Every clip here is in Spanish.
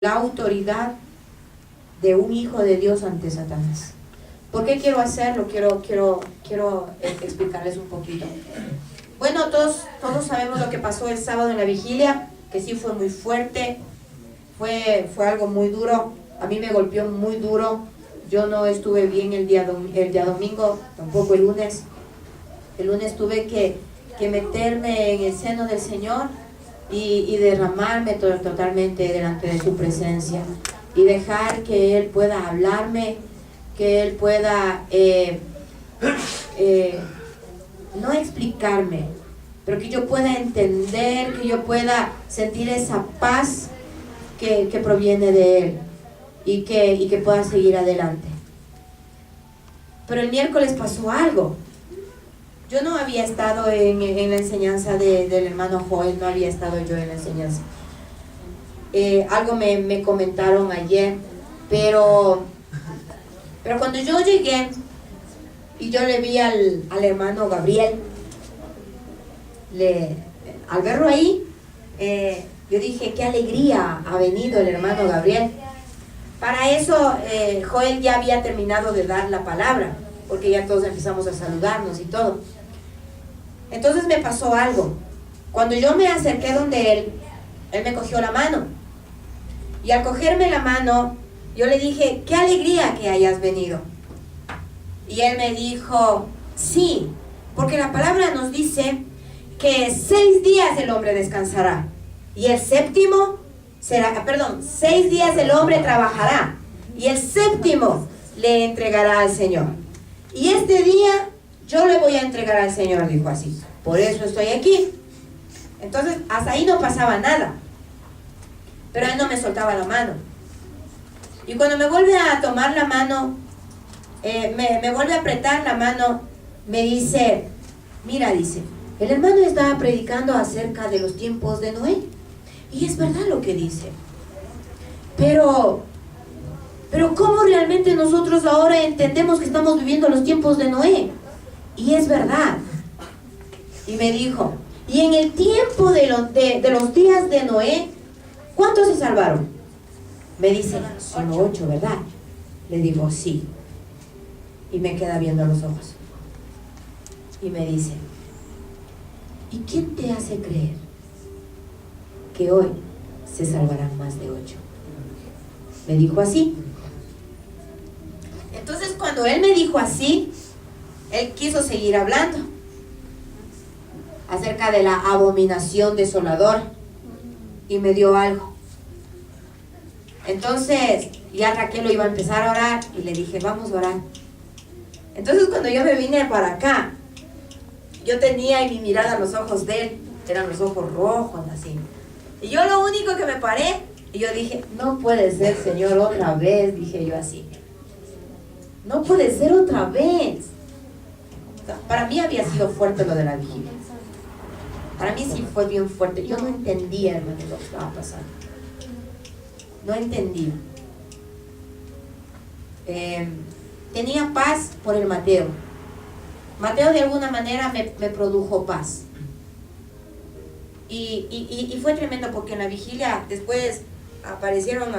la autoridad de un hijo de Dios ante Satanás. ¿Por qué quiero hacerlo? Quiero explicarles un poquito. Bueno, todos sabemos lo que pasó el sábado en la vigilia, que sí fue muy fuerte, fue algo muy duro. A mí me golpeó muy duro. Yo no estuve bien el día domingo, tampoco el lunes. El lunes tuve que meterme en el seno del Señor y derramarme totalmente delante de su presencia y dejar que Él pueda hablarme, que Él pueda no explicarme, pero que yo pueda entender, que yo pueda sentir esa paz que proviene de Él y que pueda seguir adelante. Pero el miércoles pasó algo. Yo no había estado en la enseñanza del hermano Joel, no había estado yo en la enseñanza. Algo me comentaron ayer, pero cuando yo llegué y yo le vi al hermano Gabriel, al verlo ahí, yo dije, qué alegría ha venido el hermano Gabriel. Para eso Joel ya había terminado de dar la palabra, porque ya todos empezamos a saludarnos y todo. Entonces me pasó algo. Cuando yo me acerqué donde él me cogió la mano. Y al cogerme la mano, yo le dije, qué alegría que hayas venido. Y él me dijo, sí, porque la palabra nos dice que 6 días el hombre descansará. Y el séptimo será, 6 días el hombre trabajará. Y el séptimo le entregará al Señor. Y este día yo le voy a entregar al Señor, dijo así. Por eso estoy aquí. Entonces, hasta ahí no pasaba nada. Pero él no me soltaba la mano. Y cuando me vuelve a tomar la mano, me vuelve a apretar la mano, me dice, mira, dice, el hermano estaba predicando acerca de los tiempos de Noé. Y es verdad lo que dice. Pero ¿cómo realmente nosotros ahora entendemos que estamos viviendo los tiempos de Noé? Y es verdad. Y me dijo, y en el tiempo de los días de Noé, ¿cuántos se salvaron? Me dice, solo 8, ¿verdad? Le digo, sí. Y me queda viendo a los ojos. Y me dice, ¿y quién te hace creer que hoy se salvarán más de 8? Me dijo así. Entonces cuando él me dijo así, él quiso seguir hablando acerca de la abominación desoladora y me dio algo. Entonces ya Raquel lo iba a empezar a orar y le dije, vamos a orar. Entonces cuando yo me vine para acá, yo tenía en mi mirada los ojos de él, eran los ojos rojos así. Y yo lo único que me paré, y yo dije, no puede ser, Señor, otra vez, dije yo así. No puede ser otra vez. Para mí había sido fuerte lo de la vigilia. Para mí sí fue bien fuerte. Yo no entendía, hermano, lo que estaba pasando. No entendía. Tenía paz por el Mateo. Mateo de alguna manera me produjo paz. Y fue tremendo porque en la vigilia después aparecieron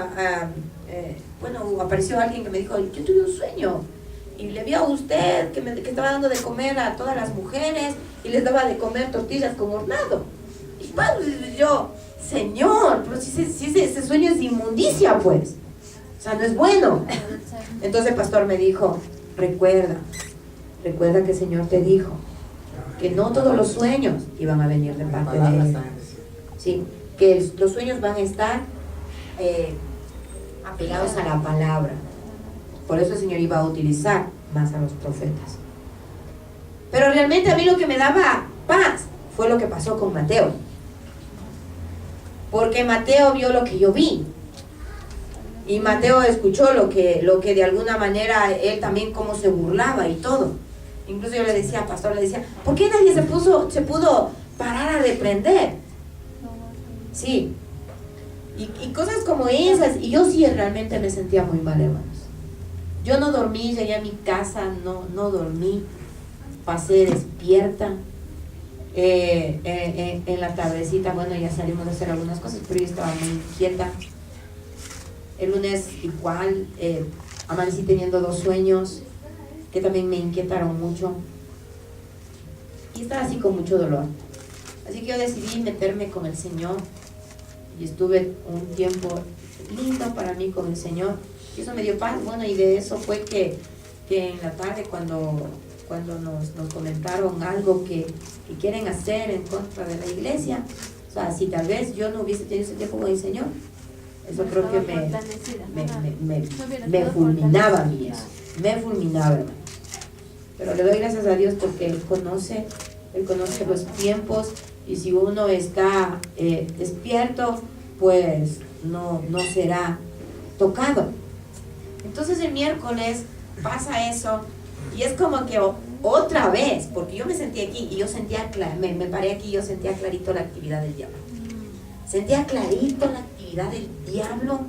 apareció alguien que me dijo, yo tuve un sueño y le vi a usted que estaba dando de comer a todas las mujeres y les daba de comer tortillas con hornado. Y padre, yo, Señor, pero si ese sueño es inmundicia, pues, o sea, no es bueno. Entonces el pastor me dijo, recuerda que el Señor te dijo que no todos los sueños iban a venir de parte de Él. Sí, que los sueños van a estar apegados a la palabra. Por eso el Señor iba a utilizar más a los profetas. Pero realmente a mí lo que me daba paz fue lo que pasó con Mateo. Porque Mateo vio lo que yo vi. Y Mateo escuchó lo que de alguna manera él también cómo se burlaba y todo. Incluso yo le decía, pastor, le decía, ¿por qué nadie se pudo parar a reprender? Sí. Y cosas como esas. Y yo sí realmente me sentía muy mal, hermanos. Yo no dormí, llegué a mi casa, no dormí. Pasé despierta. En la tardecita, bueno, ya salimos a hacer algunas cosas, pero yo estaba muy inquieta. El lunes igual, amanecí teniendo 2 sueños que también me inquietaron mucho. Y estaba así con mucho dolor. Así que yo decidí meterme con el Señor. Y estuve un tiempo lindo para mí con el Señor. Y eso me dio paz. Bueno, y de eso fue que en la tarde cuando nos comentaron algo que quieren hacer en contra de la iglesia, o sea, si tal vez yo no hubiese tenido ese tiempo con el Señor, eso creo que me fulminaba a mí eso, me fulminaba, hermano. Pero le doy gracias a Dios porque Él conoce los tiempos, y si uno está despierto, pues no será tocado. Entonces el miércoles pasa eso, y es como que otra vez, porque yo me sentí aquí y yo sentía, me paré aquí y yo sentía clarito la actividad del diablo. Sentía clarito la actividad del diablo.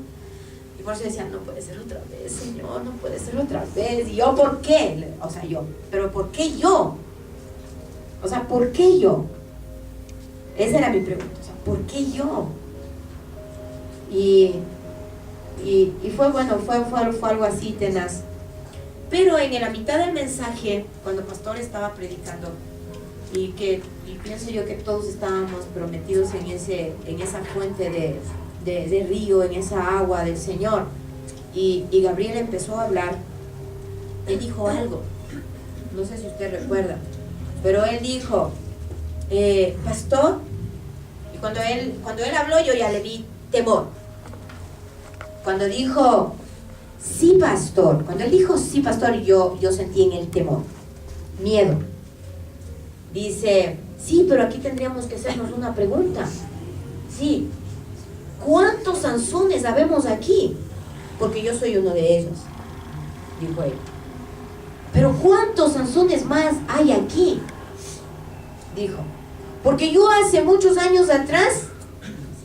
Y por eso decía, no puede ser otra vez, Señor, no puede ser otra vez. Y yo, ¿por qué? O sea, ¿pero por qué yo? O sea, ¿por qué yo? Esa era mi pregunta, o sea, ¿por qué yo? Y fue bueno, fue algo así tenaz. Pero en la mitad del mensaje, cuando el pastor estaba predicando, y pienso yo que todos estábamos prometidos en esa fuente de río, en esa agua del Señor, y Gabriel empezó a hablar. Él dijo algo, no sé si usted recuerda, pero él dijo, pastor, y cuando él habló yo ya le vi temor. Cuando dijo, sí, pastor, cuando él dijo sí, pastor, yo sentí en el temor, miedo. Dice, sí, pero aquí tendríamos que hacernos una pregunta. Sí, ¿cuántos Sansones habemos aquí? Porque yo soy uno de ellos, dijo él. Pero ¿cuántos Sansones más hay aquí? Dijo, porque yo hace muchos años atrás,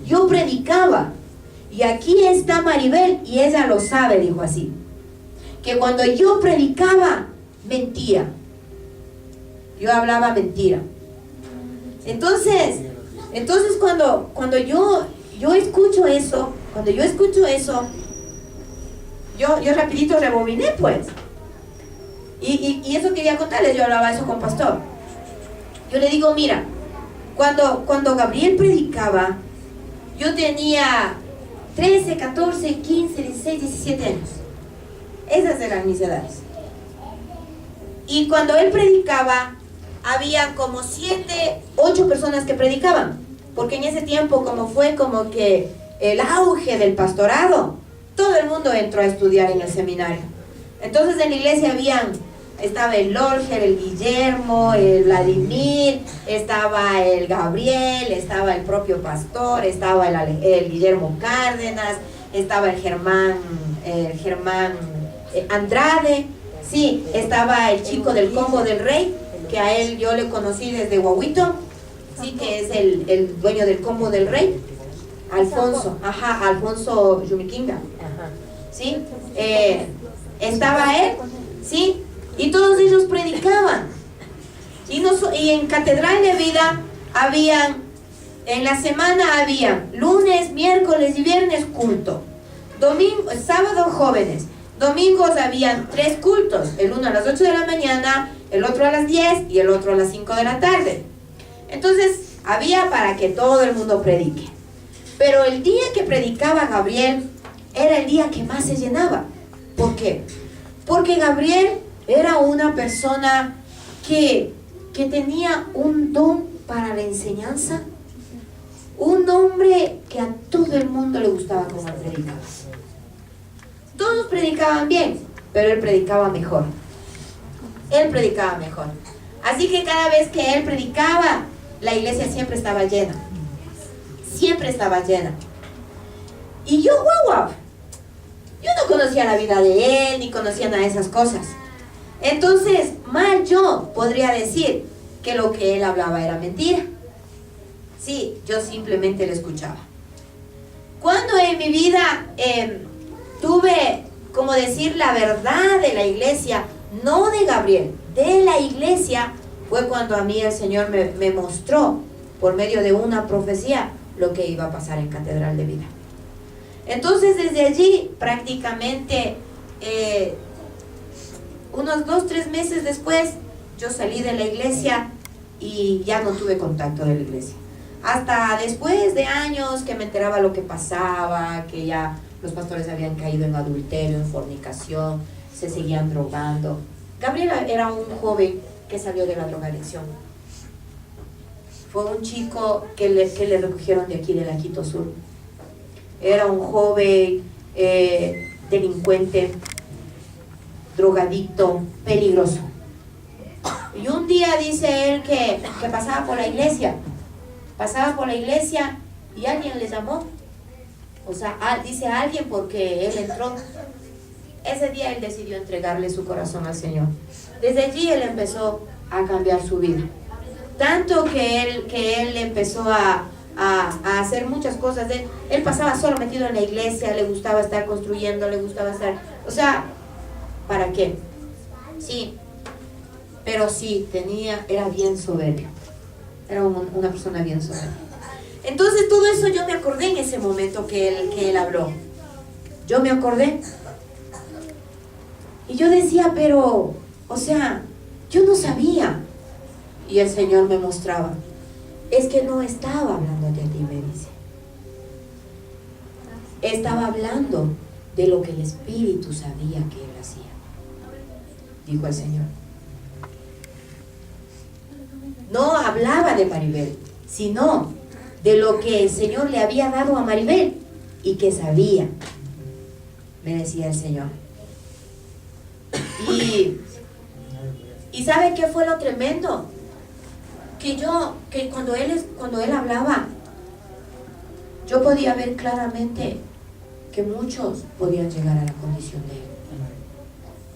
yo predicaba. Y aquí está Maribel, y ella lo sabe, dijo así, que cuando yo predicaba, mentía. Yo hablaba mentira. Entonces cuando yo escucho eso, yo rapidito rebobiné, pues. Y eso quería contarles, yo hablaba eso con pastor. Yo le digo, mira, cuando Gabriel predicaba, yo tenía 13, 14, 15, 16, 17 años. Esas eran mis edades. Y cuando él predicaba, había como 7, 8 personas que predicaban. Porque en ese tiempo, como fue como que el auge del pastorado, todo el mundo entró a estudiar en el seminario. Entonces en la iglesia estaba el Lorger, el Guillermo, el Vladimir, estaba el Gabriel, estaba el propio pastor, estaba el Guillermo Cárdenas, estaba el Germán Andrade, sí, estaba el chico del Combo del Rey, que a él yo le conocí desde Guaguito, sí, que es el dueño del Combo del Rey, Alfonso Yumiquinga, sí, estaba él, sí. Y todos ellos predicaban. Y en Catedral de Vida en la semana había lunes, miércoles y viernes culto. Sábado jóvenes. Domingos habían 3 cultos. El uno a las 8 de la mañana, el otro a las 10 y el otro a las 5 de la tarde. Entonces había para que todo el mundo predique. Pero el día que predicaba Gabriel era el día que más se llenaba. ¿Por qué? Porque Gabriel era una persona que tenía un don para la enseñanza, un hombre que a todo el mundo le gustaba como él predicaba. Todos predicaban bien, pero él predicaba mejor. Él predicaba mejor. Así que cada vez que él predicaba, la iglesia siempre estaba llena. Siempre estaba llena. Y yo no conocía la vida de él, ni conocía nada de esas cosas. Entonces, mal yo podría decir que lo que él hablaba era mentira. Sí, yo simplemente lo escuchaba. Cuando en mi vida tuve, como decir, la verdad de la iglesia, no de Gabriel, de la iglesia, fue cuando a mí el Señor me mostró, por medio de una profecía, lo que iba a pasar en Catedral de Vida. Entonces desde allí prácticamente unos 2-3 meses después yo salí de la iglesia y ya no tuve contacto de la iglesia. Hasta después de años que me enteraba lo que pasaba, que ya los pastores habían caído en adulterio, en fornicación, se seguían drogando. Gabriel era un joven que salió de la drogadicción. Fue un chico que le recogieron de aquí, de la Quito Sur. Era un joven delincuente, drogadicto, peligroso. Y un día dice él que pasaba por la iglesia. Pasaba por la iglesia y alguien le llamó. O sea, dice alguien porque él entró. Ese día él decidió entregarle su corazón al Señor. Desde allí él empezó a cambiar su vida. Tanto que él empezó a hacer muchas cosas. Él pasaba solo metido en la iglesia, le gustaba estar construyendo, le gustaba estar... O sea, ¿para qué? Sí, pero sí, era bien soberbio. Era una persona bien soberbia. Entonces todo eso yo me acordé en ese momento que él habló. Yo me acordé. Y yo decía, pero, o sea, yo no sabía. Y el Señor me mostraba. Es que no estaba hablándote a ti, me dice. Estaba hablando de lo que el Espíritu sabía que él hacía. Dijo el Señor. No hablaba de Maribel, sino de lo que el Señor le había dado a Maribel y que sabía, me decía el Señor. Y ¿sabe qué fue lo tremendo? Que cuando él hablaba, yo podía ver claramente que muchos podían llegar a la condición de él.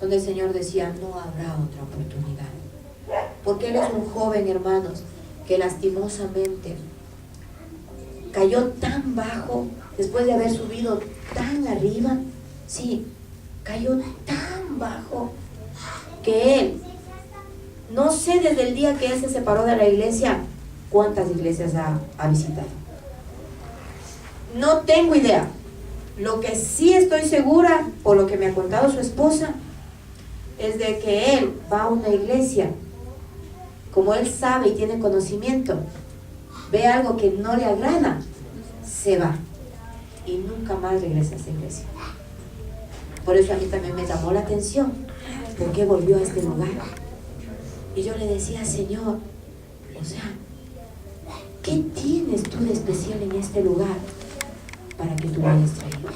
Donde el Señor decía, no habrá otra oportunidad. Porque él es un joven, hermanos, que lastimosamente cayó tan bajo, después de haber subido tan arriba, sí, cayó tan bajo, que él, no sé desde el día que él se separó de la iglesia, cuántas iglesias ha visitado. No tengo idea. Lo que sí estoy segura, por lo que me ha contado su esposa, es de que él va a una iglesia, como él sabe y tiene conocimiento, ve algo que no le agrada, se va y nunca más regresa a esa iglesia. Por eso a mí también me llamó la atención, ¿por qué volvió a este lugar? Y yo le decía, Señor, o sea, ¿qué tienes tú de especial en este lugar para que tú vayas traído?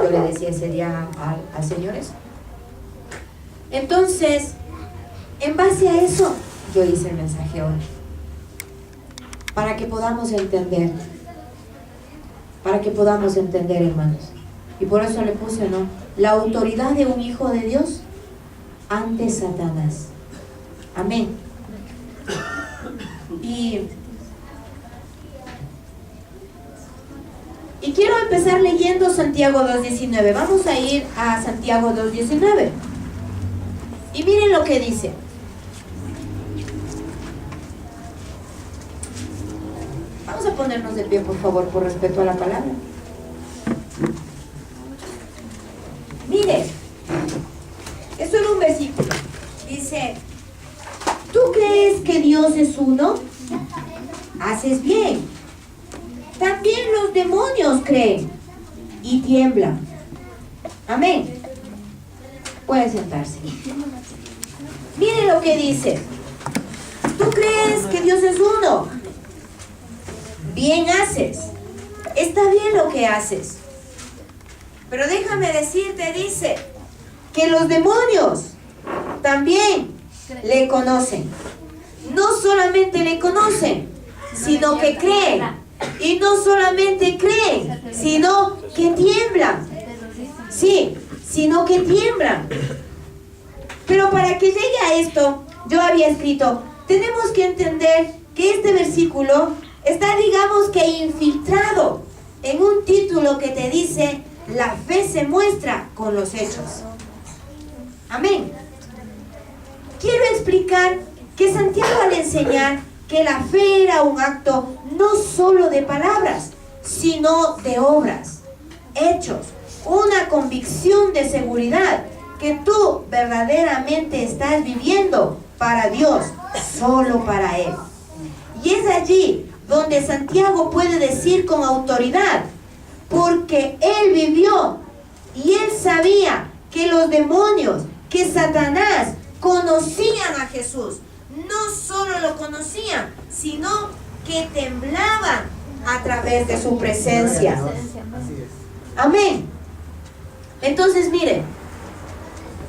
Yo le decía ese día al Señor eso. Entonces, en base a eso, yo hice el mensaje hoy, para que podamos entender, hermanos. Y por eso le puse, ¿no?, la autoridad de un hijo de Dios ante Satanás. Amén. Y quiero empezar leyendo Santiago 2:19. Vamos a ir a Santiago 2:19. Y miren lo que dice. Vamos a ponernos de pie, por favor, por respeto a la palabra. Mire, esto es un versículo. Dice, ¿tú crees que Dios es uno? Haces bien. También los demonios creen y tiemblan. Amén. Pueden sentarse. Mire lo que dice. ¿Tú crees que Dios es uno? Bien haces. Está bien lo que haces. Pero déjame decirte, dice, que los demonios también le conocen. No solamente le conocen, sino que creen. Y no solamente creen, sino que tiemblan. Sí, sino que tiemblan. Pero para que llegue a esto, yo había escrito, tenemos que entender que este versículo está, digamos que infiltrado en un título que te dice, la fe se muestra con los hechos. Amén. Quiero explicar que Santiago, al enseñar que la fe era un acto no solo de palabras, sino de obras. hechos, una convicción de seguridad que tú verdaderamente estás viviendo para Dios, solo para Él. Y es allí donde Santiago puede decir con autoridad, porque él vivió y él sabía que los demonios, que Satanás conocían a Jesús. No solo lo conocían, sino que temblaban a través de su presencia. Amén. Entonces, miren,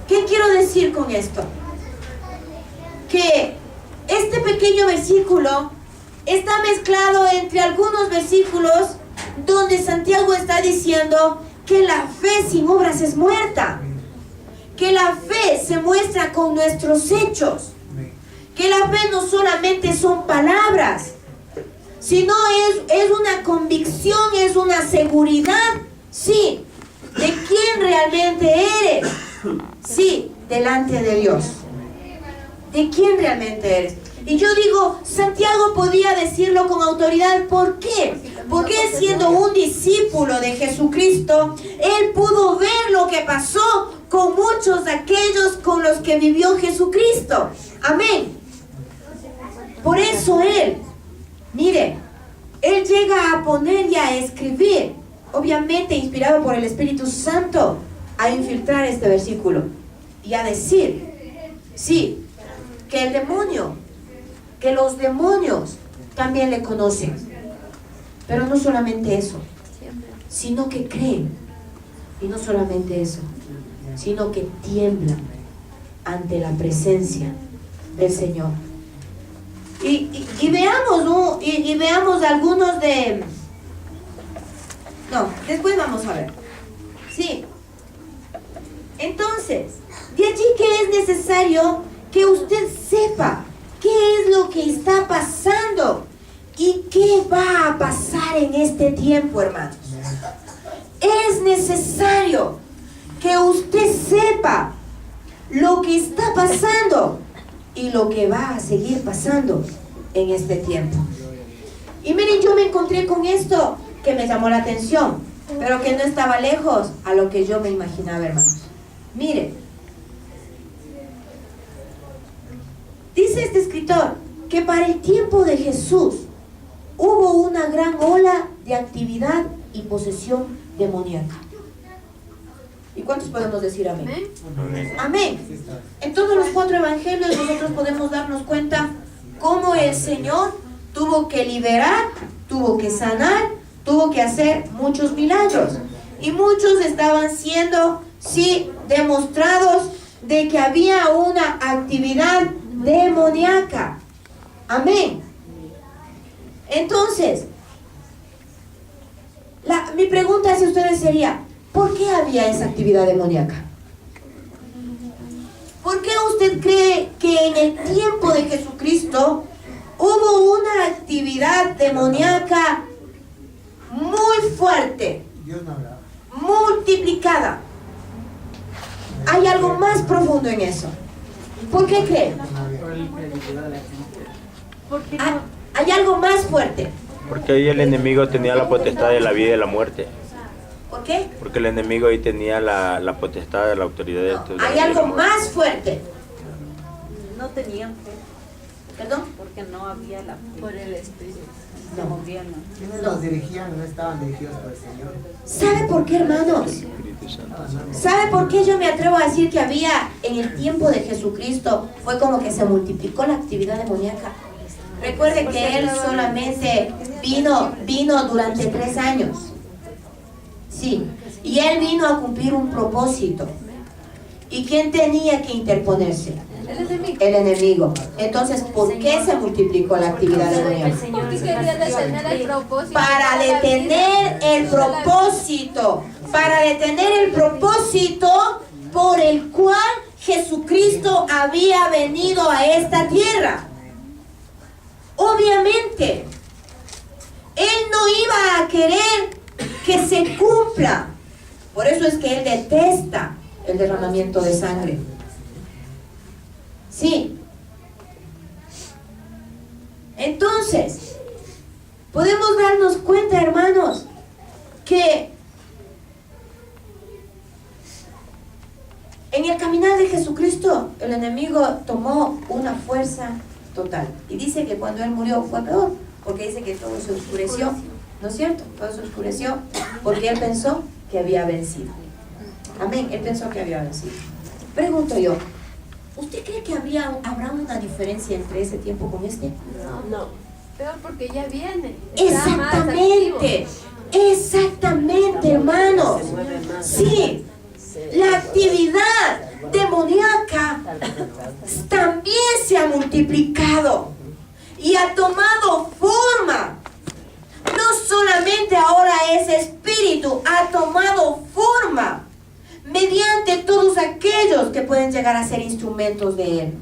¿qué quiero decir con esto? Que este pequeño versículo está mezclado entre algunos versículos donde Santiago está diciendo que la fe sin obras es muerta, que la fe se muestra con nuestros hechos, que la fe no solamente son palabras, sino es una convicción, es una seguridad, sí, de quién realmente eres, sí, delante de Dios, de quién realmente eres. Y yo digo, Santiago podía decirlo con autoridad. ¿Por qué? Porque él, siendo un discípulo de Jesucristo, él pudo ver lo que pasó con muchos de aquellos con los que vivió Jesucristo. Amén. Por eso él, mire, él llega a poner y a escribir, obviamente inspirado por el Espíritu Santo, a infiltrar este versículo y a decir, sí, que el demonio, que los demonios también le conocen. Pero no solamente eso, sino que creen. Y no solamente eso, sino que tiemblan ante la presencia del Señor. Y veamos, ¿no? y veamos algunos de... No, después vamos a ver. Sí. Entonces, de allí que es necesario que usted sepa qué es lo que está pasando y qué va a pasar en este tiempo, hermanos. Es necesario que usted sepa lo que está pasando y lo que va a seguir pasando en este tiempo. Y miren, yo me encontré con esto que me llamó la atención, pero que no estaba lejos a lo que yo me imaginaba, hermanos. Miren, dice este escritor que para el tiempo de Jesús hubo una gran ola de actividad y posesión demoníaca. ¿Y cuántos podemos decir amén? Amén. Amén. En todos los 4 evangelios nosotros podemos darnos cuenta cómo el Señor tuvo que liberar, tuvo que sanar, tuvo que hacer muchos milagros. Y muchos estaban siendo, sí, demostrados de que había una actividad demoníaca. Amén. Entonces, mi pregunta hacia ustedes sería, ¿por qué había esa actividad demoníaca? ¿Por qué usted cree que en el tiempo de Jesucristo hubo una actividad demoníaca muy fuerte, multiplicada? Hay algo más profundo en eso. ¿Por qué cree? Hay algo más fuerte. Porque ahí el enemigo tenía la potestad de la vida y de la muerte. ¿Por qué? Porque el enemigo ahí tenía la potestad de la autoridad de No, hay algo más fuerte. No tenían fe. ¿Perdón? Porque no había la fe. Por el Espíritu. No. ¿Quiénes los dirigían? No estaban dirigidos por el Señor. ¿Sabe por qué, hermanos? ¿Sabe por qué yo me atrevo a decir que había en el tiempo de Jesucristo? Fue como que se multiplicó la actividad demoníaca. Recuerde que Él solamente vino durante 3 años. Sí, y Él vino a cumplir un propósito. ¿Y quién tenía que interponerse? El enemigo. Entonces, ¿por qué se multiplicó la actividad demoníaca? Porque quería detener el propósito. Para detener el propósito. Para detener el propósito por el cual Jesucristo había venido a esta tierra. Obviamente, Él no iba a querer que se cumpla. Por eso es que Él detesta el derramamiento de sangre. Sí. Entonces, podemos darnos cuenta, hermanos, que En el caminar de Jesucristo, el enemigo tomó una fuerza total. Y dice que cuando Él murió fue peor, porque dice que todo se oscureció. ¿No es cierto? Todo se oscureció porque Él pensó que había vencido. Amén, Él pensó que había vencido. Pregunto yo, ¿usted cree que habrá una diferencia entre ese tiempo con este? No. Peor porque ya viene. Está más Exactamente, exactamente, hermanos. Sí, la actividad demoníaca también se ha multiplicado y ha tomado forma. No solamente ahora es espíritu, ha tomado forma mediante todos aquellos que pueden llegar a ser instrumentos de Él.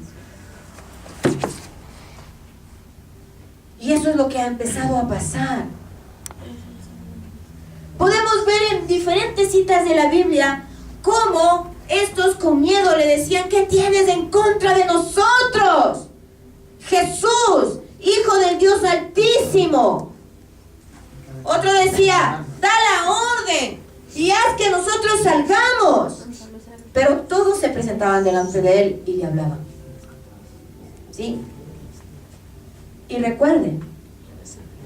Y eso es lo que ha empezado a pasar. Podemos ver en diferentes citas de la Biblia cómo estos con miedo le decían: ¿qué tienes en contra de nosotros? Jesús, Hijo del Dios Altísimo. Otro decía: da la orden y haz que nosotros salgamos. Pero todos se presentaban delante de Él y le hablaban. ¿Sí? Y recuerden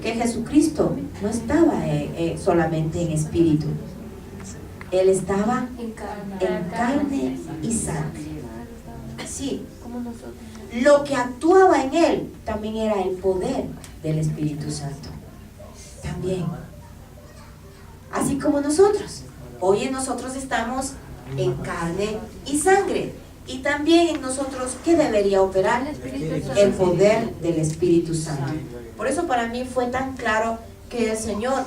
que Jesucristo no estaba solamente en espíritu. Él estaba en carne y sangre. Sí. Lo que actuaba en Él también era el poder del Espíritu Santo. También. Así como nosotros. Hoy en nosotros estamos en carne y sangre. Y también en nosotros, ¿qué debería operar? El poder del Espíritu Santo. Por eso para mí fue tan claro que el Señor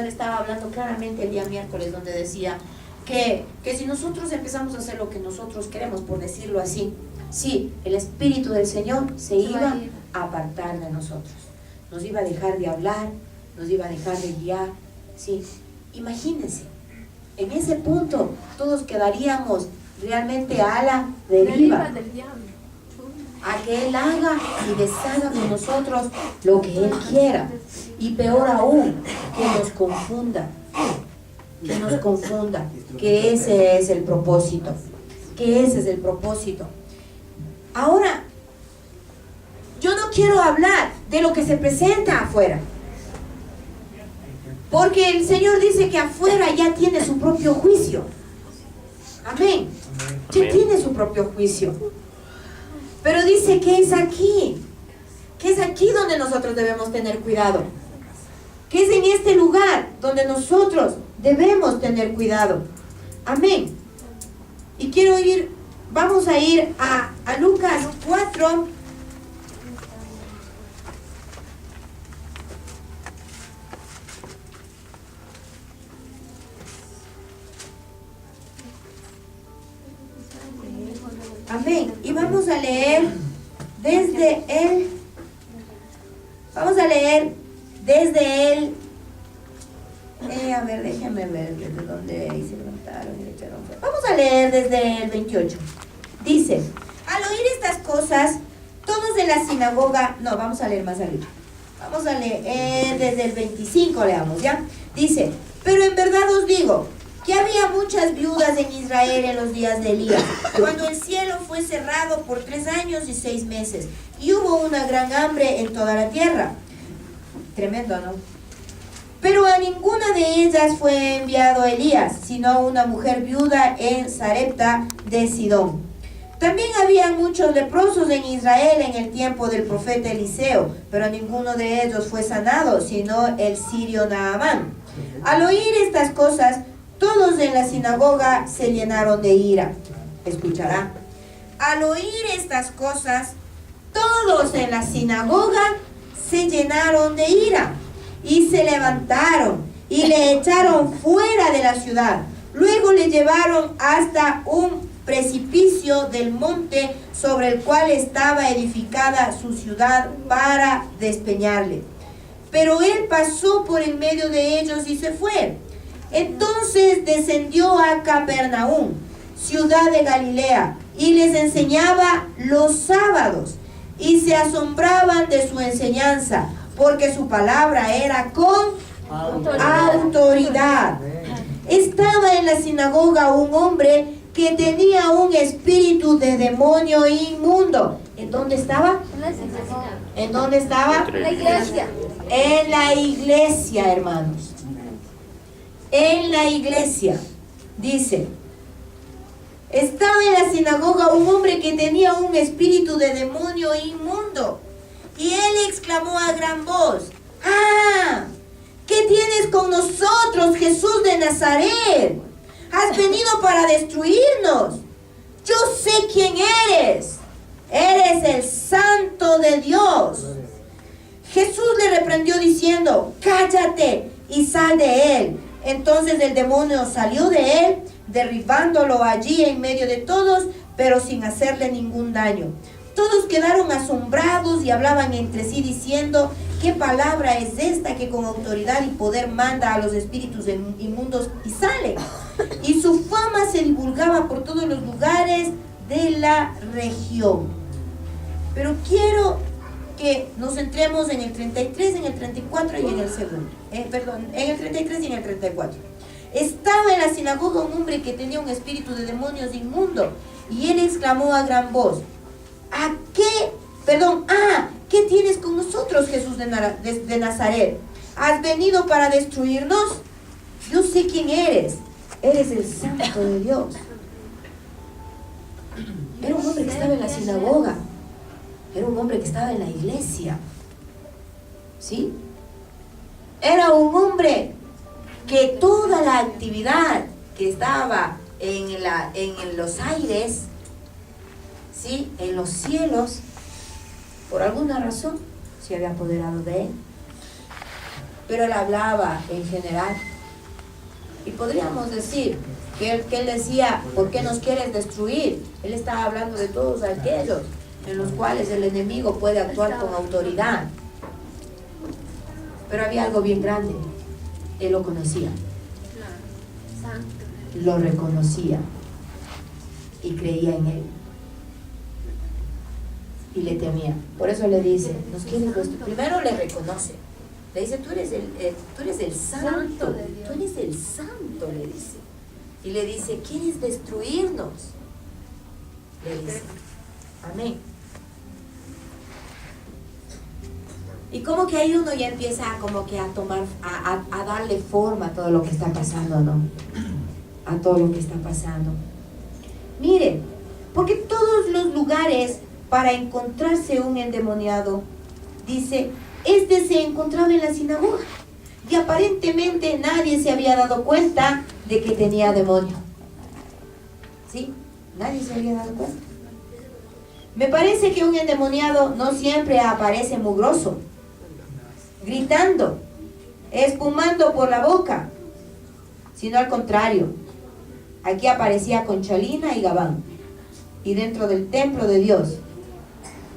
estaba hablando claramente el día miércoles, donde decía que si nosotros empezamos a hacer lo que nosotros queremos, por decirlo así, sí, el Espíritu del Señor se iba a apartar de nosotros. Nos iba a dejar de hablar, nos iba a dejar de guiar. Sí, imagínense, en ese punto todos quedaríamos realmente a la deriva, a que Él haga y deshaga con nosotros lo que Él quiera, y peor aún, que nos confunda, que ese es el propósito, Ahora, yo no quiero hablar de lo que se presenta afuera, porque el Señor dice que afuera ya tiene su propio juicio. Amén. Ya tiene su propio juicio. Pero dice que es aquí donde nosotros debemos tener cuidado. Que es en este lugar donde nosotros debemos tener cuidado. Amén. Y vamos a ir a Lucas 4. Amén. Y vamos a leer desde el déjenme ver desde donde se levantaron y le echaron fuego. Vamos a leer desde el 28. Dice: al oír estas cosas, todos de la sinagoga, no, vamos a leer más arriba. Vamos a leer desde el 25, leamos, ¿ya? Dice: pero en verdad os digo que había muchas viudas en Israel en los días de Elías, cuando el cielo fue cerrado por 3 años y 6 meses, y hubo una gran hambre en toda la tierra. Tremendo, ¿no? Pero a ninguna de ellas fue enviado Elías, sino a una mujer viuda en Sarepta de Sidón. También había muchos leprosos en Israel en el tiempo del profeta Eliseo, pero ninguno de ellos fue sanado, sino el sirio Naamán. Al oír estas cosas, todos en la sinagoga se llenaron de ira. Escuchará. Al oír estas cosas, todos en la sinagoga se llenaron de ira y se levantaron y le echaron fuera de la ciudad. Luego le llevaron hasta un precipicio del monte sobre el cual estaba edificada su ciudad para despeñarle. Pero él pasó por en medio de ellos y se fue. Entonces descendió a Capernaum, ciudad de Galilea, y les enseñaba los sábados, y se asombraban de su enseñanza, porque su palabra era con autoridad. Estaba en la sinagoga un hombre que tenía un espíritu de demonio inmundo. ¿En dónde estaba? ¿En dónde estaba? La iglesia. En la iglesia, hermanos. En la iglesia. Dice, estaba en la sinagoga un hombre que tenía un espíritu de demonio inmundo. Y él exclamó a gran voz, ¡ah! ¿Qué tienes con nosotros, Jesús de Nazaret? Has venido para destruirnos. Yo sé quién eres. Eres el Santo de Dios. Jesús le reprendió diciendo, cállate y sal de él. Entonces el demonio salió de él, derribándolo allí en medio de todos, pero sin hacerle ningún daño. Todos quedaron asombrados y hablaban entre sí diciendo, ¿qué palabra es esta que con autoridad y poder manda a los espíritus inmundos y salen? Y su fama se divulgaba por todos los lugares de la región. Pero quiero que nos centremos en el 33, en el 34 y en el segundo. En el 33 y en el 34. Estaba en la sinagoga un hombre que tenía un espíritu de demonios inmundo, y él exclamó a gran voz, ¿qué tienes con nosotros, Jesús de Nazaret? ¿Has venido para destruirnos? Yo sé quién eres. Eres el Santo de Dios. Era un hombre que estaba en la sinagoga. Era un hombre que estaba en la iglesia. ¿Sí? Era un hombre que toda la actividad que estaba en los aires, ¿sí?, en los cielos, por alguna razón se había apoderado de él. Pero él hablaba en general. Y podríamos decir que él decía, ¿por qué nos quieres destruir? Él estaba hablando de todos aquellos en los cuales el enemigo puede actuar con autoridad. Pero había algo bien grande. Él lo conocía. Lo reconocía. Y creía en él. Y le temía. Por eso le dice, nos quieres destruir. Primero le reconoce. Le dice, tú eres el santo. Tú eres el santo, le dice. Y le dice, ¿quieres destruirnos? Le dice. Amén. Y como que ahí uno ya empieza como que a tomar, a darle forma a todo lo que está pasando, ¿no? A todo lo que está pasando. Mire, porque todos los lugares para encontrarse un endemoniado, dice, este se encontraba en la sinagoga. Y aparentemente nadie se había dado cuenta de que tenía demonio. ¿Sí? Nadie se había dado cuenta. Me parece que un endemoniado no siempre aparece mugroso, gritando, espumando por la boca, sino al contrario. Aquí aparecía con chalina y gabán, y dentro del templo de Dios,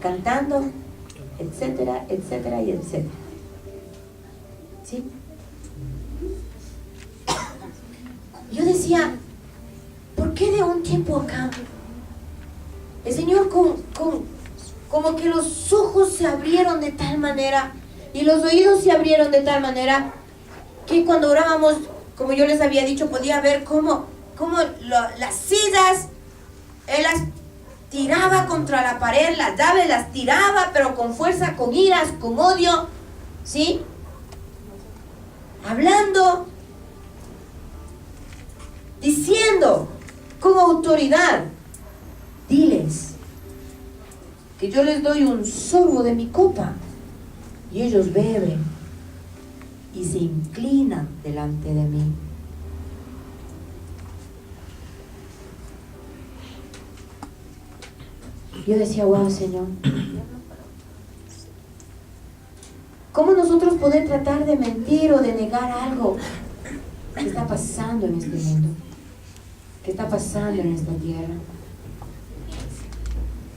cantando, etcétera, etcétera y etcétera. ¿Sí? Yo decía, ¿por qué de un tiempo acá el Señor como que los ojos se abrieron de tal manera y los oídos se abrieron de tal manera que cuando orábamos, como yo les había dicho, podía ver cómo las sillas, Él las tiraba contra la pared, las llaves las tiraba, pero con fuerza, con iras, con odio, ¿sí? Hablando, diciendo con autoridad, diles que yo les doy un sorbo de mi copa, y ellos beben y se inclinan delante de mí. Yo decía, wow, Señor, ¿cómo nosotros poder tratar de mentir o de negar algo que está pasando en este mundo? ¿Qué está pasando en esta tierra?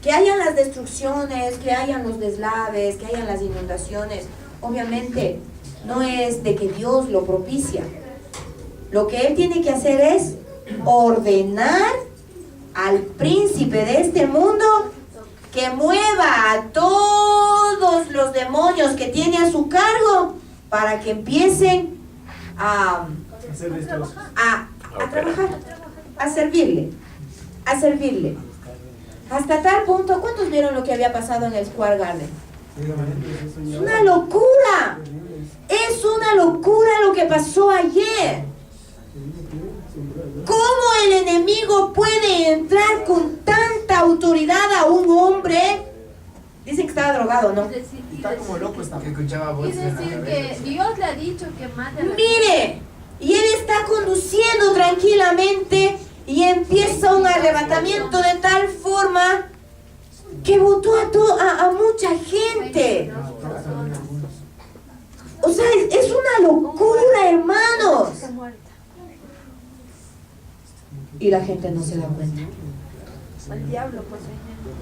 Que hayan las destrucciones, que hayan los deslaves, que hayan las inundaciones, obviamente no es de que Dios lo propicia. Lo que Él tiene que hacer es ordenar al príncipe de este mundo que mueva a todos los demonios que tiene a su cargo para que empiecen a trabajar, a servirle. a servirle. Hasta tal punto, ¿cuántos vieron lo que había pasado en el Square Garden? Es una locura. Es una locura lo que pasó ayer. ¿Cómo el enemigo puede entrar con tanta autoridad a un hombre? Dicen que estaba drogado, ¿no? Está como loco, está que escuchaba Y voces. decir que Dios le ha dicho que mate a la Mire, y él está conduciendo tranquilamente y empieza un arrebatamiento de tal forma que botó a mucha gente. O sea, es una locura, hermanos. Y la gente no se da cuenta. El diablo, pues.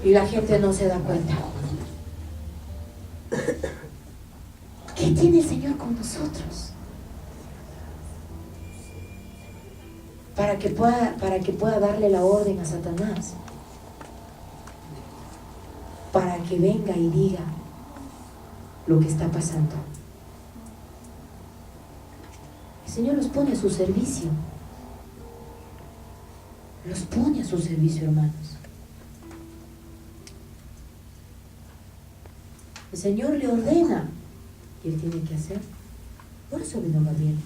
Y la gente no se da cuenta. ¿Qué tiene el Señor con nosotros? Para que pueda darle la orden a Satanás. Para que venga y diga lo que está pasando. El Señor los pone a su servicio. Los pone a su servicio, hermanos. El Señor le ordena y Él tiene que hacer. Por eso vino Gabriel.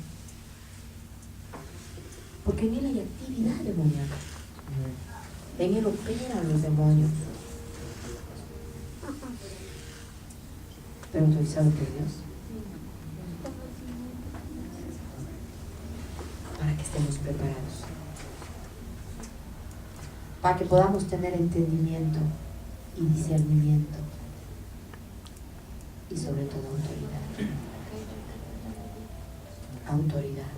Porque en Él hay actividad demoníaca. En Él operan los demonios. Pero autorizado por Dios. Para que estemos preparados. Para que podamos tener entendimiento y discernimiento. Y sobre todo autoridad. Autoridad.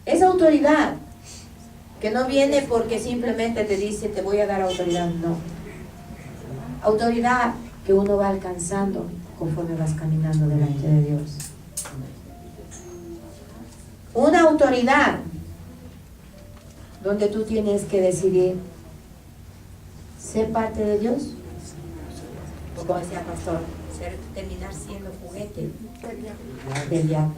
Esa autoridad que no viene porque simplemente te dice te voy a dar autoridad, no. Autoridad que uno va alcanzando conforme vas caminando delante de Dios. Una autoridad donde tú tienes que decidir ser parte de Dios, o como decía el pastor, terminar siendo juguete del diablo.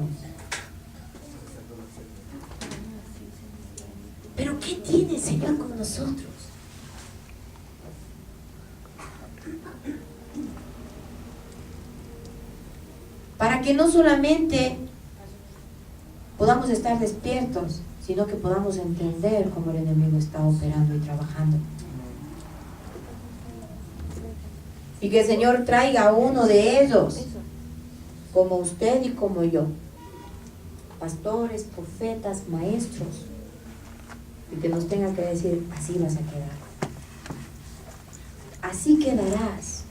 Pero ¿qué tiene el Señor con nosotros? Para que no solamente podamos estar despiertos, sino que podamos entender cómo el enemigo está operando y trabajando. Y que el Señor traiga a uno de ellos, como usted y como yo, pastores, profetas, maestros, y que nos tenga que decir, así vas a quedar. Así quedarás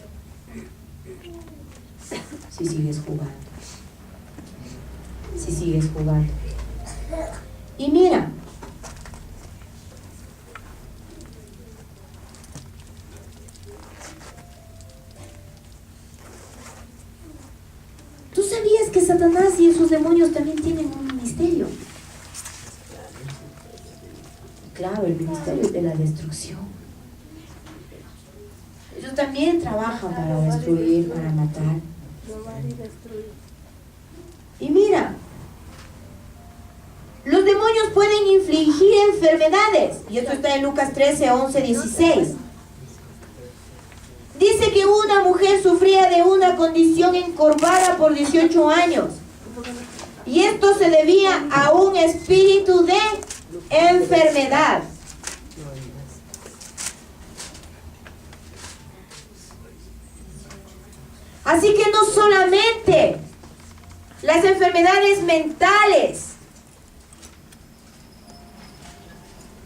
si sigues jugando. Si sigues jugando. Y mira, ¿tú sabías que Satanás y sus demonios también tienen un ministerio? Claro, el ministerio de la destrucción. Ellos también trabajan para destruir, para matar. Y mira, los demonios pueden infligir enfermedades. Y esto está en Lucas 13, 11, 16. Dice que una mujer sufría de una condición encorvada por 18 años. Y esto se debía a un espíritu de enfermedad. Así que no solamente las enfermedades mentales,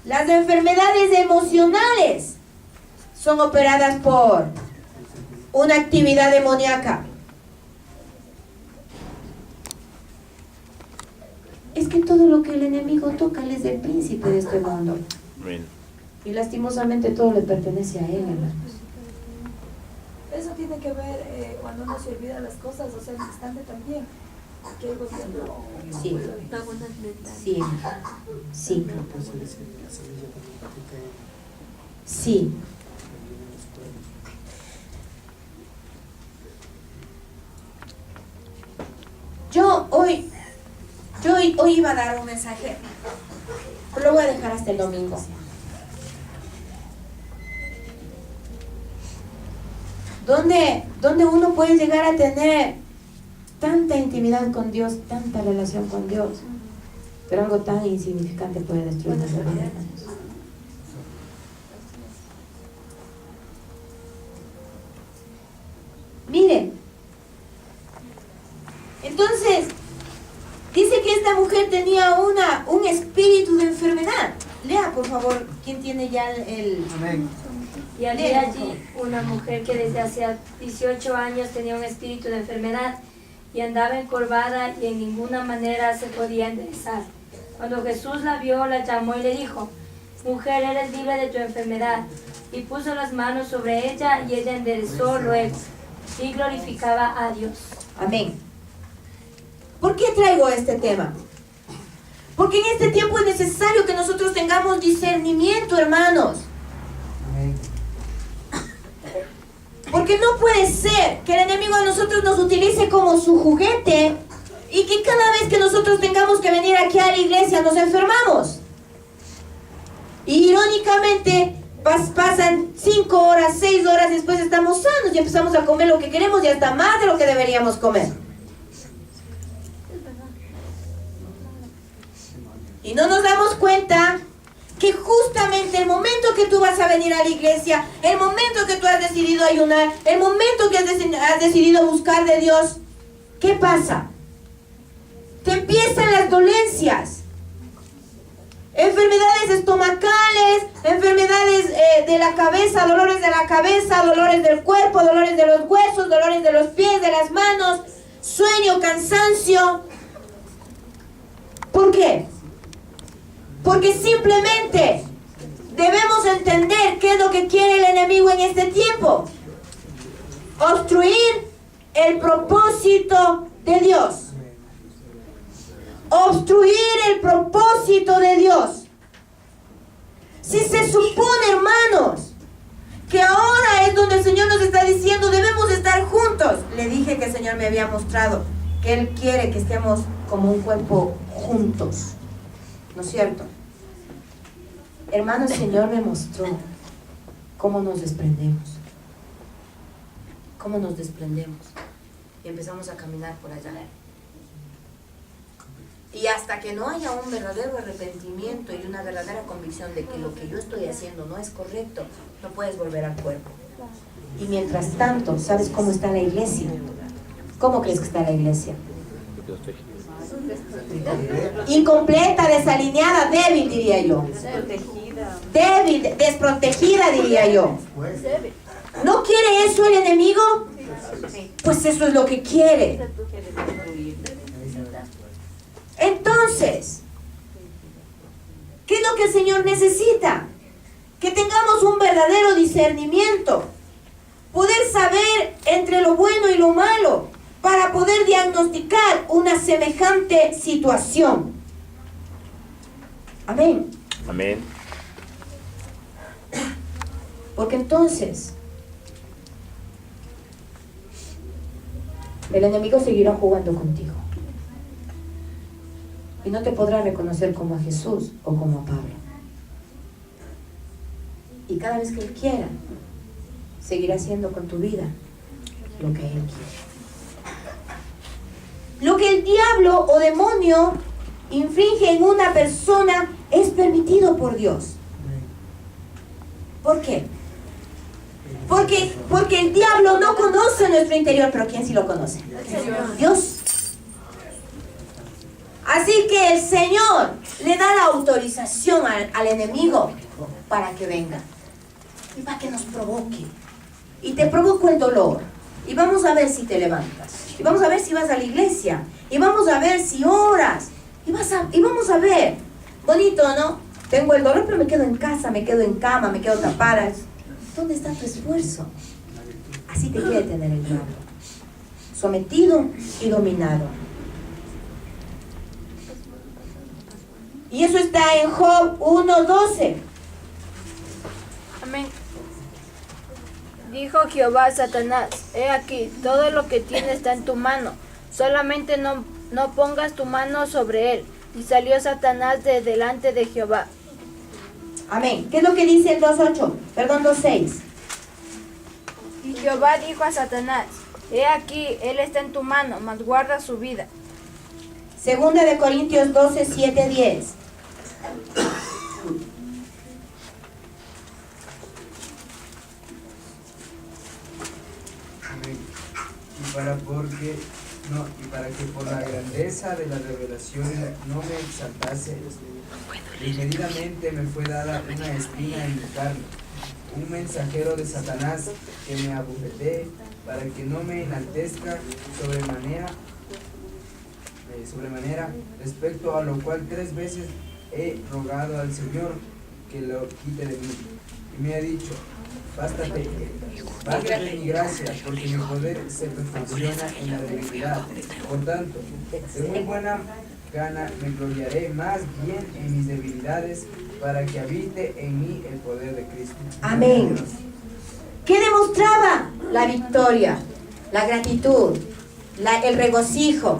las enfermedades emocionales son operadas por una actividad demoníaca. Es que todo lo que el enemigo toca, él es el príncipe de este mundo. Amén. Y lastimosamente todo le pertenece a él, hermanos. Eso tiene que ver cuando uno se olvida las cosas, o sea, el instante también. Que el gobierno Sí, sí, sí, sí. Yo hoy iba a dar un mensaje, pero lo voy a dejar hasta el domingo. ¿Dónde uno puede llegar a tener tanta intimidad con Dios, tanta relación con Dios? Pero algo tan insignificante puede destruir nuestra vida, hermanos. Miren, entonces, dice que esta mujer tenía un espíritu de enfermedad. Lea, por favor, ¿quién tiene ya el...? Amén. Y había allí una mujer que desde hacía 18 años tenía un espíritu de enfermedad y andaba encorvada y en ninguna manera se podía enderezar. Cuando Jesús la vio, la llamó y le dijo: mujer, eres libre de tu enfermedad. Y puso las manos sobre ella y ella enderezó luego y glorificaba a Dios. Amén. ¿Por qué traigo este tema? Porque en este tiempo es necesario que nosotros tengamos discernimiento, hermanos. Amén. Porque no puede ser que el enemigo a nosotros nos utilice como su juguete y que cada vez que nosotros tengamos que venir aquí a la iglesia nos enfermamos. Y irónicamente pasan 5 horas, 6 horas, después estamos sanos y empezamos a comer lo que queremos y hasta más de lo que deberíamos comer. Y no nos damos cuenta que justamente el momento que tú vas a venir a la iglesia, el momento que tú has decidido ayunar, el momento que has decidido buscar de Dios, ¿qué pasa? Te empiezan las dolencias, enfermedades estomacales, enfermedades de la cabeza, dolores de la cabeza, dolores del cuerpo, dolores de los huesos, dolores de los pies, de las manos, sueño, cansancio. ¿Por qué? Porque simplemente debemos entender qué es lo que quiere el enemigo en este tiempo. Obstruir el propósito de Dios. Obstruir el propósito de Dios. Si se supone, hermanos, que ahora es donde el Señor nos está diciendo debemos estar juntos. Le dije que el Señor me había mostrado que Él quiere que estemos como un cuerpo juntos. ¿No es cierto? Hermano, el Señor me mostró cómo nos desprendemos. Cómo nos desprendemos. Y empezamos a caminar por allá. Y hasta que no haya un verdadero arrepentimiento y una verdadera convicción de que lo que yo estoy haciendo no es correcto, no puedes volver al cuerpo. Y mientras tanto, ¿sabes cómo está la iglesia? ¿Cómo crees que está la iglesia? Incompleta, desalineada, débil, diría yo. Débil, desprotegida, diría yo. ¿No quiere eso el enemigo? Pues eso es lo que quiere. Entonces, ¿qué es lo que el Señor necesita? Que tengamos un verdadero discernimiento, poder saber entre lo bueno y lo malo, para poder diagnosticar una semejante situación. Amén. Amén. Porque entonces el enemigo seguirá jugando contigo y no te podrá reconocer como a Jesús o como a Pablo. Y cada vez que Él quiera, seguirá haciendo con tu vida lo que Él quiere. Lo que el diablo o demonio infringe en una persona es permitido por Dios. ¿Por qué? Porque el diablo no conoce nuestro interior, pero ¿quién sí lo conoce? Dios. Así que el Señor le da la autorización al enemigo para que venga y para que nos provoque. Y te provoco el dolor. Y vamos a ver si te levantas. Y vamos a ver si vas a la iglesia. Y vamos a ver si oras. Y vamos a ver. Bonito, ¿no? Tengo el dolor, pero me quedo en casa, me quedo en cama, me quedo tapada. ¿Dónde está tu esfuerzo? Así te quiere tener el diablo. Sometido y dominado. Y eso está en Job 1:12. Amén. Dijo Jehová a Satanás: he aquí, todo lo que tienes está en tu mano, solamente no pongas tu mano sobre él. Y salió Satanás de delante de Jehová. Amén. ¿Qué es lo que dice el 2.8? Perdón, 2.6. Y Jehová dijo a Satanás, he aquí, él está en tu mano, mas guarda su vida. Segunda de Corintios 12, 7, 10. Amén. Y para que por la grandeza de las revelaciones no me exaltase, desmedidamente me fue dada una espina en mi carne, un mensajero de Satanás que me abofetee, para que no me enaltezca sobremanera, respecto a lo cual 3 veces he rogado al Señor que lo quite de mí. Y me ha dicho, bástate mi gracia, porque mi poder se perfecciona en la debilidad. Por tanto, de muy buena gana me gloriaré más bien en mis debilidades, para que habite en mí el poder de Cristo. Amén. ¿Qué demostraba? La victoria, la gratitud, el regocijo,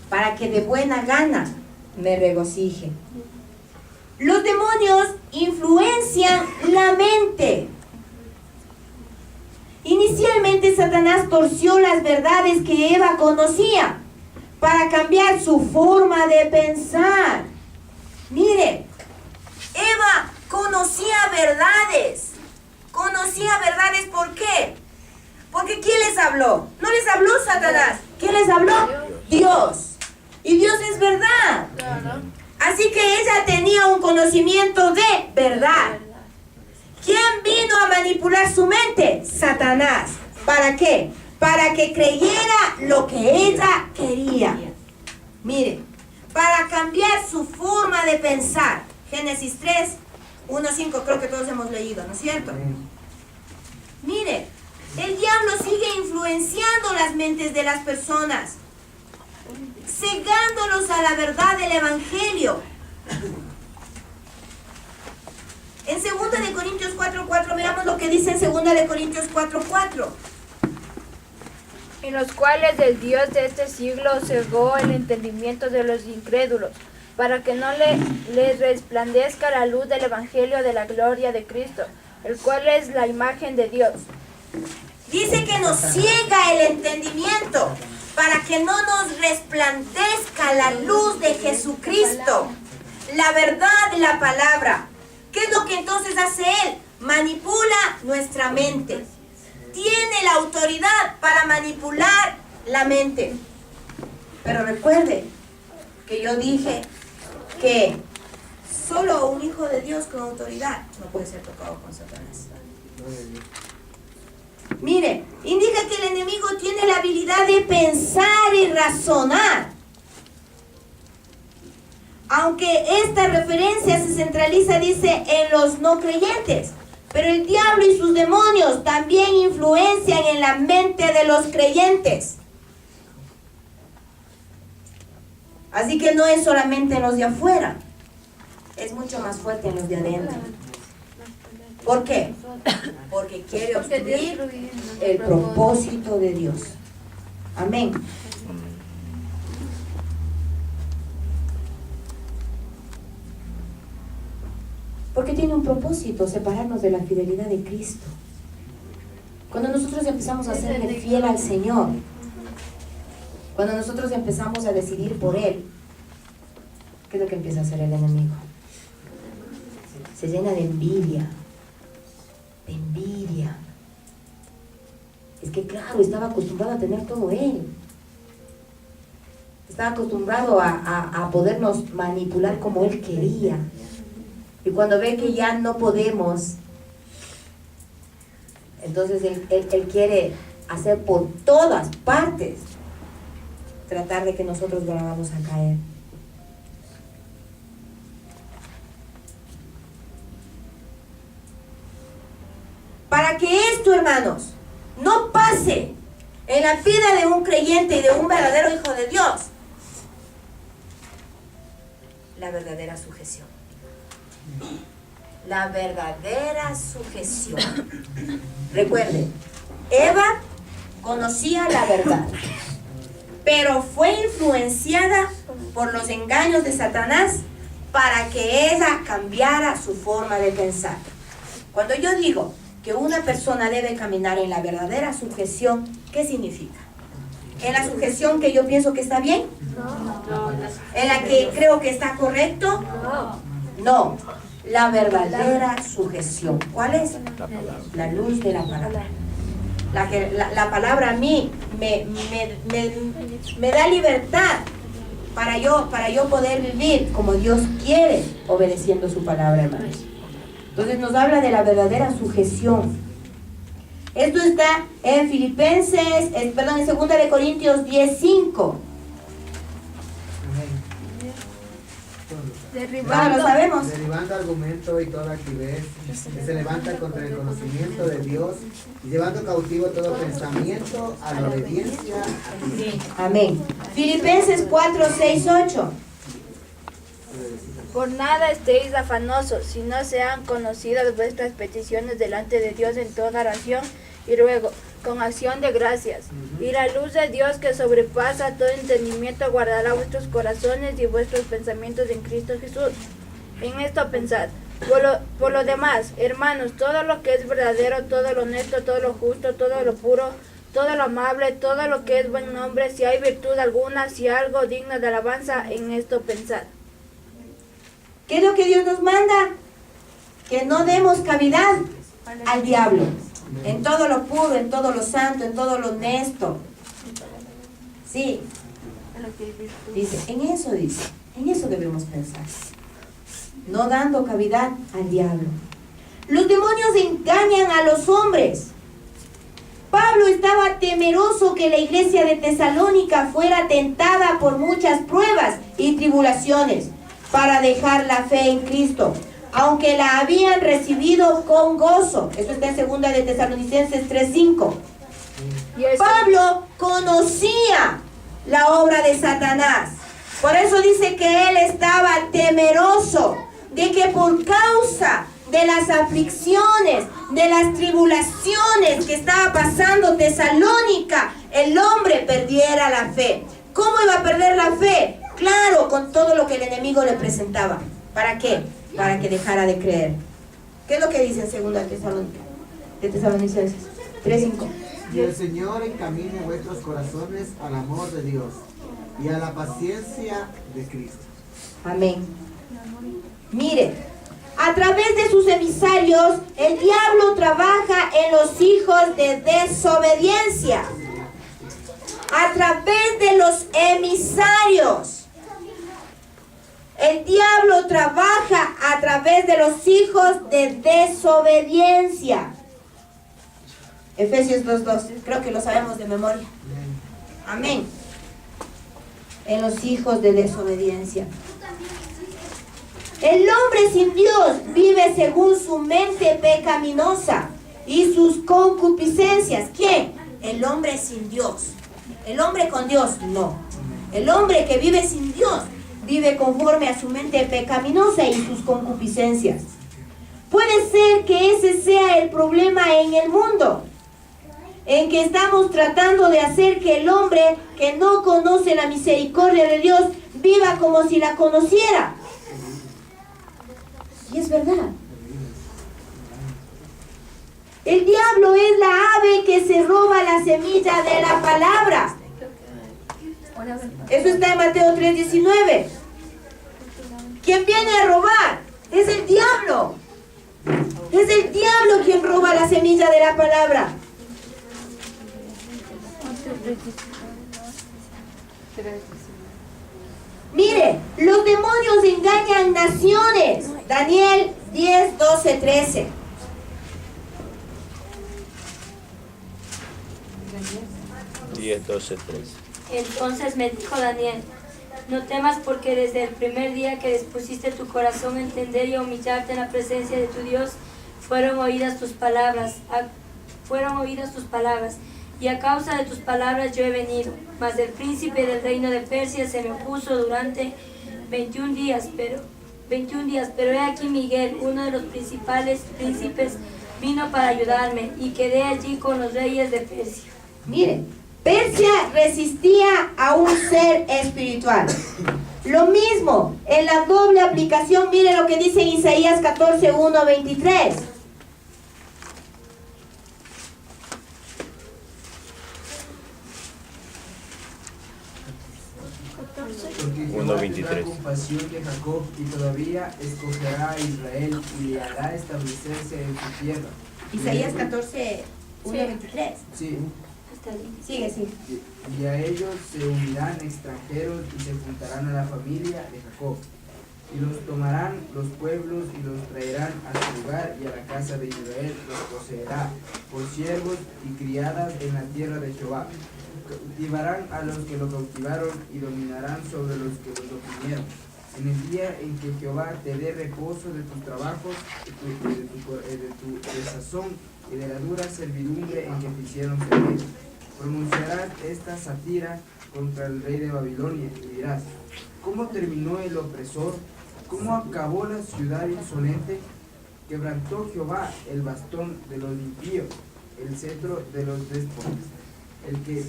para que de buena gana me regocije. Los demonios influencian la mente. Inicialmente Satanás torció las verdades que Eva conocía para cambiar su forma de pensar. Mire, Eva conocía verdades. ¿Por qué? Porque ¿quién les habló? No les habló Satanás. ¿Quién les habló? Dios. Y Dios es verdad. Así que ella tenía un conocimiento de verdad. ¿Quién vino a manipular su mente? Satanás. ¿Para qué? Para que creyera lo que ella quería. Mire, para cambiar su forma de pensar. Génesis 3, 1, 5, creo que todos hemos leído, ¿no es cierto? Mire, el diablo sigue influenciando las mentes de las personas, cegándolos a la verdad del Evangelio. En 2 de Corintios 4:4, veamos lo que dice en 2 de Corintios 4:4. En los cuales el Dios de este siglo cegó el entendimiento de los incrédulos, para que no les resplandezca la luz del Evangelio de la gloria de Cristo, el cual es la imagen de Dios. Dice que nos ciega el entendimiento para que no nos resplandezca la luz de Jesucristo, la verdad de la palabra. ¿Qué es lo que entonces hace Él? Manipula nuestra mente. Tiene la autoridad para manipular la mente. Pero recuerde que yo dije que solo un hijo de Dios con autoridad no puede ser tocado con Satanás. Mire, indica que el enemigo tiene la habilidad de pensar y razonar. Aunque esta referencia se centraliza, dice, en los no creyentes. Pero el diablo y sus demonios también influencian en la mente de los creyentes. Así que no es solamente en los de afuera, es mucho más fuerte en los de adentro. ¿Por qué? Porque quiere obstruir el propósito de Dios. Amén. Porque tiene un propósito, separarnos de la fidelidad de Cristo. Cuando nosotros empezamos a serle fiel al Señor, cuando nosotros empezamos a decidir por Él, ¿qué es lo que empieza a hacer el enemigo? Se llena de envidia. De envidia. Es que claro, estaba acostumbrado a tener todo Él. Estaba acostumbrado a podernos manipular como Él quería. Y cuando ve que ya no podemos, entonces él quiere hacer por todas partes, tratar de que nosotros volvamos a caer. Para que esto, hermanos, no pase en la vida de un creyente y de un verdadero hijo de Dios, la verdadera sujeción. La verdadera sujeción. Recuerden, Eva conocía la verdad, pero fue influenciada por los engaños de Satanás para que ella cambiara su forma de pensar. Cuando yo digo que una persona debe caminar en la verdadera sujeción, ¿qué significa? ¿En la sujeción que yo pienso que está bien? ¿En la que creo que está correcto? No. La verdadera sujeción. ¿Cuál es? La luz de la palabra. La palabra a mí me da libertad para yo poder vivir como Dios quiere, obedeciendo su palabra, hermanos. Entonces nos habla de la verdadera sujeción. Esto está en en 2 de Corintios 10:5. Derribando, lo sabemos. Derribando argumento y toda altivez que se levanta contra el conocimiento de Dios y llevando cautivo todo pensamiento a la obediencia a Cristo. Amén. Filipenses 4:6-8. por nada estéis afanosos, si no sean conocidas vuestras peticiones delante de Dios en toda oración y ruego, con acción de gracias. Y la luz de Dios que sobrepasa todo entendimiento guardará vuestros corazones y vuestros pensamientos en Cristo Jesús. En esto pensad. Por lo demás, hermanos, todo lo que es verdadero, todo lo honesto, todo lo justo, todo lo puro, todo lo amable, todo lo que es buen nombre, si hay virtud alguna, si algo digno de alabanza, en esto pensad. ¿Qué es lo que Dios nos manda? Que no demos cavidad al diablo. En todo lo puro, en todo lo santo, en todo lo honesto. Sí. Dice, en eso debemos pensar. No dando cavidad al diablo. Los demonios engañan a los hombres. Pablo estaba temeroso que la iglesia de Tesalónica fuera tentada por muchas pruebas y tribulaciones para dejar la fe en Cristo, aunque la habían recibido con gozo. Eso está en 2 de Tesalonicenses 3:5. Pablo conocía la obra de Satanás. Por eso dice que él estaba temeroso de que por causa de las aflicciones, de las tribulaciones que estaba pasando Tesalónica, el hombre perdiera la fe. ¿Cómo iba a perder la fe? Claro, con todo lo que el enemigo le presentaba. ¿Para qué? Para que dejara de creer. ¿Qué es lo que dice en 2 de Tesalonicenses 3:5? Y el Señor encamine vuestros corazones al amor de Dios y a la paciencia de Cristo. Amén. Mire, a través de sus emisarios, el diablo trabaja en los hijos de desobediencia. A través de los emisarios. El diablo trabaja a través de los hijos de desobediencia. Efesios 2:2, creo que lo sabemos de memoria. Amén. En los hijos de desobediencia. El hombre sin Dios vive según su mente pecaminosa y sus concupiscencias. ¿Quién? El hombre sin Dios. El hombre con Dios, no. El hombre que vive sin Dios vive conforme a su mente pecaminosa y sus concupiscencias. Puede ser que ese sea el problema en el mundo, en que estamos tratando de hacer que el hombre que no conoce la misericordia de Dios viva como si la conociera. Y es verdad. El diablo es la ave que se roba la semilla de la palabra. Eso está en Mateo 3:19. Quien viene a robar es el diablo. Es el diablo quien roba la semilla de la palabra. Mire, los demonios engañan naciones. Daniel 10:12-13. Entonces me dijo Daniel, no temas porque desde el primer día que dispusiste tu corazón a entender y a humillarte en la presencia de tu Dios, fueron oídas tus palabras, y a causa de tus palabras yo he venido. Mas el príncipe del reino de Persia se me opuso durante 21 días, pero he aquí Miguel, uno de los principales príncipes, vino para ayudarme, y quedé allí con los reyes de Persia. Mire, Persia resistía a un ser espiritual. Lo mismo, en la doble aplicación, mire lo que dice en Isaías 14, 1, 23. Porque Jehová 1:23. tendrá compasión de Jacob y todavía escogerá a Israel y le hará establecerse en su tierra. Isaías 14, 1, 23. Sí, Hasta ahí. Sigue, sigue. y a ellos se unirán extranjeros y se juntarán a la familia de Jacob. Y los tomarán los pueblos y los traerán a su lugar, y a la casa de Israel los poseerá por siervos y criadas en la tierra de Jehová. Cautivarán a los que lo cautivaron y dominarán sobre los que los oprimieron. En el día en que Jehová te dé reposo de tus trabajos, de tu desazón y de la dura servidumbre en que te hicieron servir, pronunciarás esta sátira contra el rey de Babilonia y dirás: ¿cómo terminó el opresor? ¿Cómo acabó la ciudad insolente? Quebrantó Jehová el bastón de los impíos, el cetro de los déspotas, el que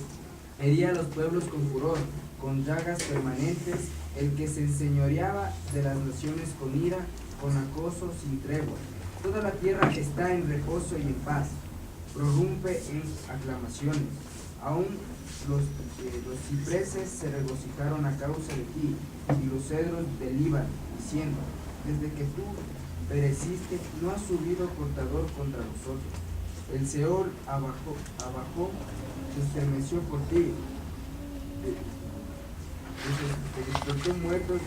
hería a los pueblos con furor, con llagas permanentes, el que se enseñoreaba de las naciones con ira, con acoso sin tregua. Toda la tierra está en reposo y en paz, prorrumpe en aclamaciones. Aún los cipreses se regocijaron a causa de ti, y los cedros del Líbano, diciendo: desde que tú pereciste, no ha subido cortador contra nosotros. El Seol abajo, se estremeció por ti, despertó muertos.